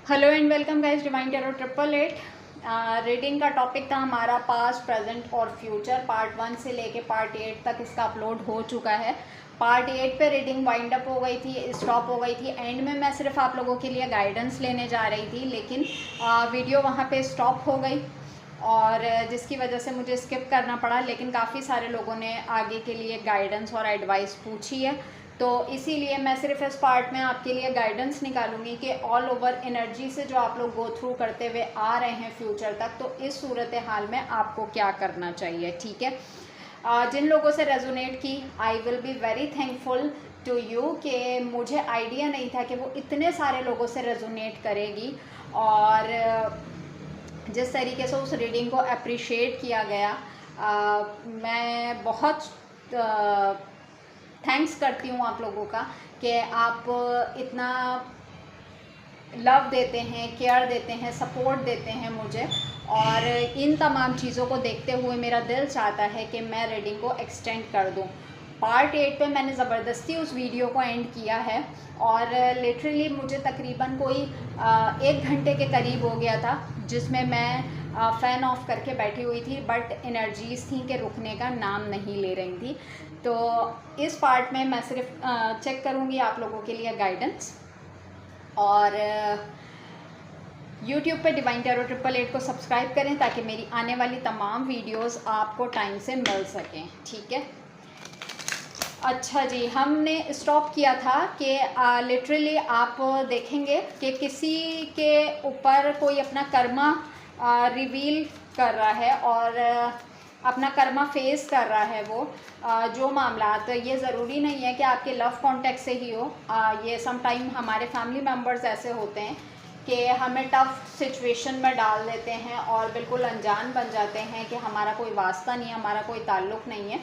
Hello and welcome guys, divine tarot 888 reading का topic था हमारा पास्ट, प्रेजेंट और फ्यूचर। पार्ट 1 से लेके पार्ट 8 तक इसका अपलोड हो चुका है। पार्ट 8 पे रीडिंग वाइंड अप हो गई थी, स्टॉप हो गई थी। एंड में मैं सिर्फ आप लोगों के लिए गाइडेंस लेने जा रही थी, लेकिन वीडियो वहाँ पे स्टॉप हो गई और जिसकी वजह से मुझे स्किप करना पड़ा। लेकिन काफ़ी सारे लोगों ने आगे के लिए गाइडेंस और एडवाइस पूछी है, तो इसीलिए मैं सिर्फ इस पार्ट में आपके लिए गाइडेंस निकालूंगी कि ऑल ओवर एनर्जी से जो आप लोग गो थ्रू करते हुए आ रहे हैं फ्यूचर तक, तो इस सूरत हाल में आपको क्या करना चाहिए। ठीक है, जिन लोगों से रेजोनेट की, I will be very thankful to you कि मुझे आइडिया नहीं था कि वो इतने सारे लोगों से रेजोनेट करेगी। और जिस तरीके से उस रीडिंग को अप्रिशिएट किया गया, मैं बहुत थैंक्स करती हूँ आप लोगों का कि आप इतना लव देते हैं, केयर देते हैं, सपोर्ट देते हैं मुझे। और इन तमाम चीज़ों को देखते हुए मेरा दिल चाहता है कि मैं रीडिंग को एक्सटेंड कर दूँ। पार्ट 8 पे मैंने ज़बरदस्ती उस वीडियो को एंड किया है और लिटरली मुझे तकरीबन कोई 1 घंटे के करीब हो गया था, जिसमें मैं फ़ैन ऑफ करके बैठी हुई थी, बट एनर्जीज़ थी कि रुकने का नाम नहीं ले रही थी। तो इस पार्ट में मैं सिर्फ चेक करूँगी आप लोगों के लिए गाइडेंस। और YouTube पे डिवाइन टैरो 888 को सब्सक्राइब करें ताकि मेरी आने वाली तमाम वीडियोस आपको टाइम से मिल सकें। ठीक है, अच्छा जी, हमने स्टॉप किया था कि लिटरली आप देखेंगे कि किसी के ऊपर कोई अपना कर्मा रिवील कर रहा है और अपना कर्मा फेस कर रहा है। वो जो मामला, तो ये ज़रूरी नहीं है कि आपके लव कॉन्टेक्ट से ही हो। ये समटाइम हमारे फैमिली मेम्बर्स ऐसे होते हैं कि हमें टफ़ सिचुएशन में डाल देते हैं और बिल्कुल अनजान बन जाते हैं कि हमारा कोई वास्ता नहीं है, हमारा कोई ताल्लुक़ नहीं है।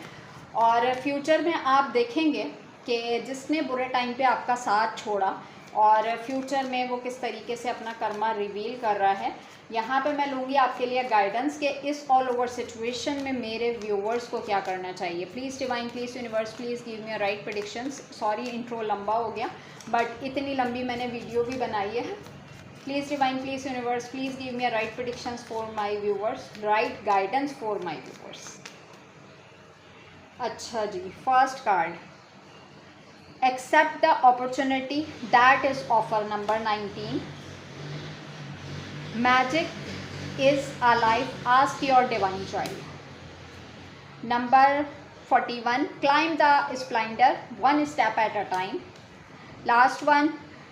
और फ्यूचर में आप देखेंगे कि जिसने बुरे टाइम पे आपका साथ छोड़ा और फ्यूचर में वो किस तरीके से अपना कर्मा रिवील कर रहा है। यहाँ पे मैं लूँगी आपके लिए गाइडेंस कि इस ऑल ओवर सिचुएशन में मेरे व्यूवर्स को क्या करना चाहिए। Please divine, please universe, please give me a right predictions. Sorry intro लंबा हो गया, बट इतनी लंबी मैंने वीडियो भी बनाई है। Please divine, please universe, please give me a right predictions for my viewers, right guidance for my viewers. अच्छा जी, first card, accept the opportunity that is offer. Number 19, magic is alive, ask your divine child. Number 41, climb the splendour one step at a time. Last one,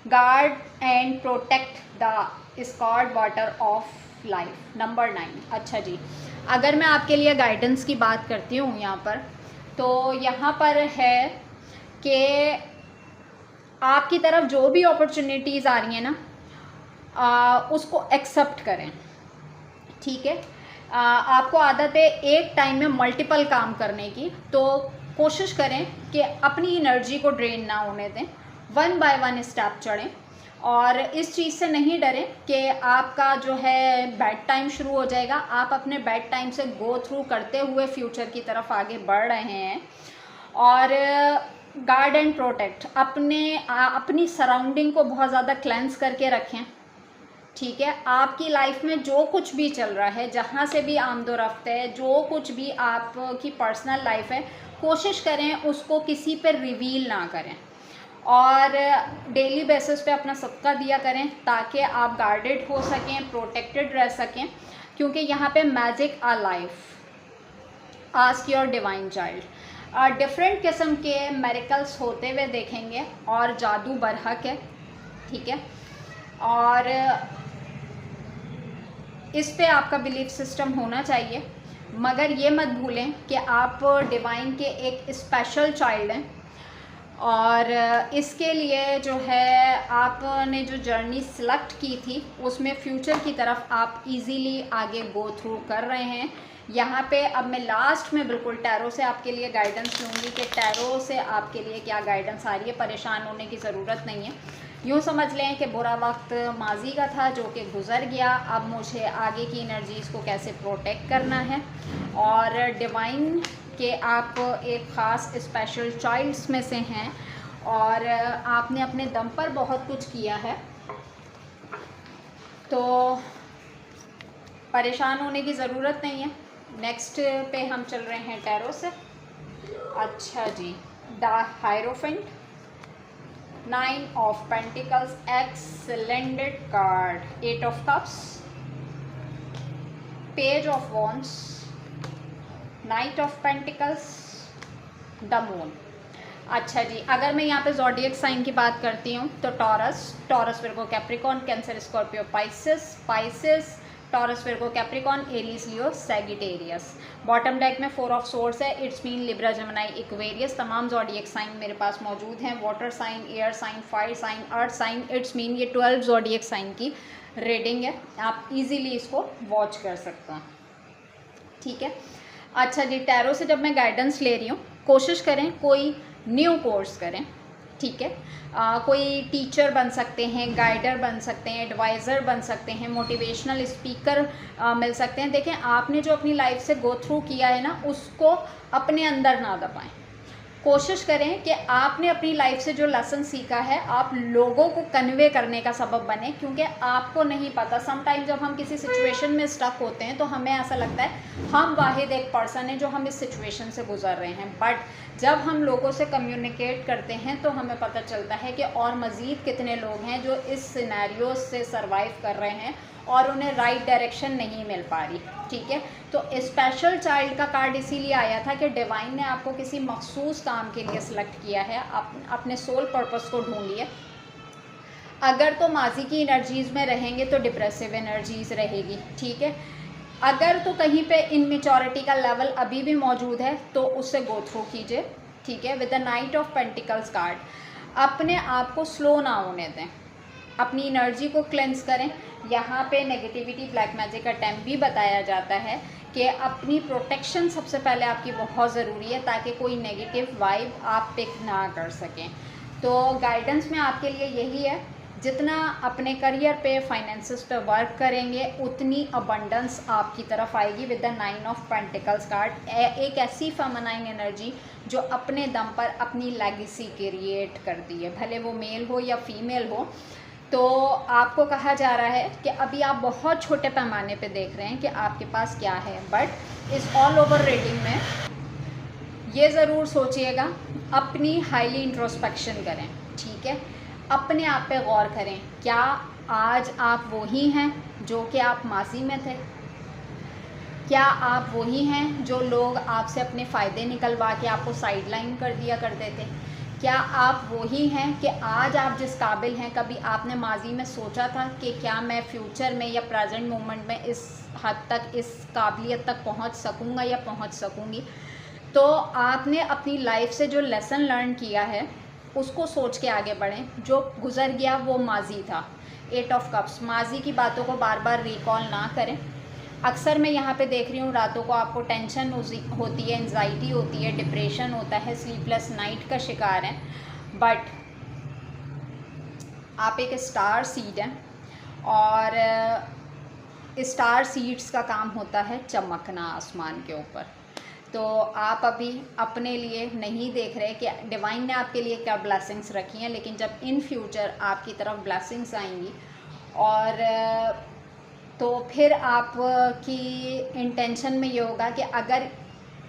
guard and protect the sacred water of life. Number 9। अच्छा जी, अगर मैं आपके लिए guidance की बात करती हूँ यहाँ पर, तो यहाँ पर है कि आपकी तरफ जो भी अपॉर्चुनिटीज़ आ रही हैं ना, उसको एक्सेप्ट करें। ठीक है, आपको आदत है एक टाइम में मल्टीपल काम करने की, तो कोशिश करें कि अपनी एनर्जी को ड्रेन ना होने दें, वन बाय वन स्टेप चढ़ें। और इस चीज़ से नहीं डरें कि आपका जो है बैड टाइम शुरू हो जाएगा। आप अपने बैड टाइम से गो थ्रू करते हुए फ्यूचर की तरफ आगे बढ़ रहे हैं। और गार्ड एंड प्रोटेक्ट, अपनी सराउंडिंग को बहुत ज़्यादा क्लेंस करके रखें। ठीक है, आपकी लाइफ में जो कुछ भी चल रहा है, जहाँ से भी आमदोरफ्त है, जो कुछ भी आपकी पर्सनल लाइफ है, कोशिश करें उसको किसी पर रिवील ना करें और डेली बेसिस पे अपना सदका दिया करें ताकि आप गार्डेड हो सकें, प्रोटेक्टेड रह सकें। क्योंकि यहाँ पे मैजिक आ life, ask your divine child. Different किस्म के मेरिकल्स होते हुए देखेंगे और जादू बरहक है। ठीक है, और इस पे आपका बिलीफ सिस्टम होना चाहिए, मगर ये मत भूलें कि आप डिवाइन के एक स्पेशल चाइल्ड हैं। और इसके लिए जो है आपने जो जर्नी सिलेक्ट की थी, उसमें फ्यूचर की तरफ आप इजीली आगे गो थ्रू कर रहे हैं। यहाँ पे अब मैं लास्ट में बिल्कुल टैरो से आपके लिए गाइडेंस लूँगी कि टैरो से आपके लिए क्या गाइडेंस आ रही है। परेशान होने की ज़रूरत नहीं है। यूँ समझ लें कि बुरा वक्त माजी का था जो कि गुज़र गया, अब मुझे आगे की एनर्जीज़ को कैसे प्रोटेक्ट करना है। और डिवाइन के आप एक ख़ास स्पेशल चाइल्ड्स में से हैं और आपने अपने दम पर बहुत कुछ किया है। तो परेशान होने की ज़रूरत नहीं है। नेक्स्ट पे हम चल रहे हैं टैरो से। अच्छा जी, the hierophant, 9 of pentacles, excellent card, 8 of cups, page of wands, knight of pentacles, the moon. अच्छा जी, अगर मैं यहाँ पे ज़ोडिएक साइन की बात करती हूँ तो Taurus Virgo Capricorn, Cancer Scorpio Pisces, Taurus Virgo Capricorn, Aries Leo Sagittarius. Bottom deck में 4 ऑफ सोर्ड्स है, it's mean Libra Gemini Aquarius. तमाम ज़ोडिएक साइन मेरे पास मौजूद हैं, water sign, air sign, fire sign, earth sign, it's mean ये 12 zodiac sign की reading है। आप इजीली इसको वॉच कर सकते हैं, ठीक है। अच्छा जी, टैरो से जब मैं गाइडेंस ले रही हूँ, कोशिश करें कोई न्यू कोर्स करें, ठीक है। कोई टीचर बन सकते हैं, गाइडर बन सकते हैं, एडवाइज़र बन सकते हैं, मोटिवेशनल स्पीकर मिल सकते हैं। देखें, आपने जो अपनी लाइफ से गो थ्रू किया है ना, उसको अपने अंदर ना दबाएं। कोशिश करें कि आपने अपनी लाइफ से जो लेसन सीखा है आप लोगों को कन्वे करने का सबब बने, क्योंकि आपको नहीं पता, समटाइम जब हम किसी सिचुएशन में स्टक होते हैं तो हमें ऐसा लगता है हम वाहिद एक पर्सन है जो हम इस सिचुएशन से गुजर रहे हैं, बट जब हम लोगों से कम्युनिकेट करते हैं तो हमें पता चलता है कि और मज़ीद कितने लोग हैं जो इस सिनेरियो से सर्वाइव कर रहे हैं और उन्हें राइट डायरेक्शन नहीं मिल पा रही, ठीक है। तो स्पेशल चाइल्ड का कार्ड इसीलिए आया था कि डिवाइन ने आपको किसी मखसूस काम के लिए सिलेक्ट किया है, अपने सोल पर्पस को ढूंढिए। अगर तो माजी की एनर्जीज़ में रहेंगे तो डिप्रेसिव एनर्जीज़ रहेगी, ठीक है। अगर तो कहीं पे इनमेच्योरिटी का लेवल अभी भी मौजूद है तो उससे गो थ्रू कीजिए, ठीक है। With the night of pentacles card, अपने आप को स्लो ना होने दें, अपनी एनर्जी को क्लेंस करें। यहाँ पे नेगेटिविटी ब्लैक मैजिक का टाइम भी बताया जाता है कि अपनी प्रोटेक्शन सबसे पहले आपकी बहुत ज़रूरी है ताकि कोई नेगेटिव वाइब आप पिक ना कर सकें। तो गाइडेंस में आपके लिए यही है, जितना अपने करियर पे, फाइनेंसेस पे वर्क करेंगे उतनी अबंडेंस आपकी तरफ आएगी। With the 9 of pentacles card, एक ऐसी फेमिनाइन एनर्जी जो अपने दम पर अपनी लेगेसी क्रिएट करती है, भले वो मेल हो या फीमेल हो। तो आपको कहा जा रहा है कि अभी आप बहुत छोटे पैमाने पे देख रहे हैं कि आपके पास क्या है, बट इस ऑल ओवर रीडिंग में ये ज़रूर सोचिएगा, अपनी हाईली इंट्रोस्पेक्शन करें, ठीक है। अपने आप पे गौर करें, क्या आज आप वही हैं जो कि आप माजी में थे? क्या आप वही हैं जो लोग आपसे अपने फ़ायदे निकलवा के आपको साइडलाइन कर दिया करते थे? क्या आप वही हैं कि आज आप जिस काबिल हैं, कभी आपने माजी में सोचा था कि क्या मैं फ्यूचर में या प्रेजेंट मोमेंट में इस हद तक, इस काबिलियत तक पहुंच सकूंगा या पहुंच सकूंगी? तो आपने अपनी लाइफ से जो लेसन लर्न किया है उसको सोच के आगे बढ़ें। जो गुज़र गया वो माजी था। 8 ऑफ कप्स, माजी की बातों को बार बार रिकॉल ना करें। अक्सर मैं यहाँ पे देख रही हूँ रातों को आपको टेंशन होती है, एंजाइटी होती है, डिप्रेशन होता है, स्लीपलेस नाइट का शिकार हैं, बट आप एक स्टार सीड हैं और स्टार सीड्स का काम होता है चमकना आसमान के ऊपर। तो आप अभी अपने लिए नहीं देख रहे कि डिवाइन ने आपके लिए क्या ब्लेसिंग्स रखी हैं, लेकिन जब इन फ्यूचर आपकी तरफ ब्लेसिंग्स आएंगी और तो फिर आपकी इंटेंशन में ये होगा कि अगर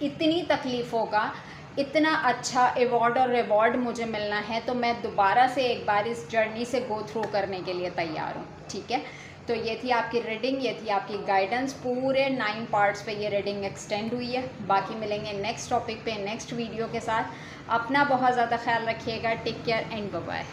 इतनी तकलीफ़ों का इतना अच्छा अवॉर्ड और रिवॉर्ड मुझे मिलना है तो मैं दोबारा से एक बार इस जर्नी से गो थ्रू करने के लिए तैयार हूँ, ठीक है। तो ये थी आपकी रीडिंग, ये थी आपकी गाइडेंस। पूरे 9 पार्ट्स पे ये रीडिंग एक्सटेंड हुई है। बाकी मिलेंगे नेक्स्ट टॉपिक पे नेक्स्ट वीडियो के साथ। अपना बहुत ज़्यादा ख्याल रखिएगा। Take care and bye bye.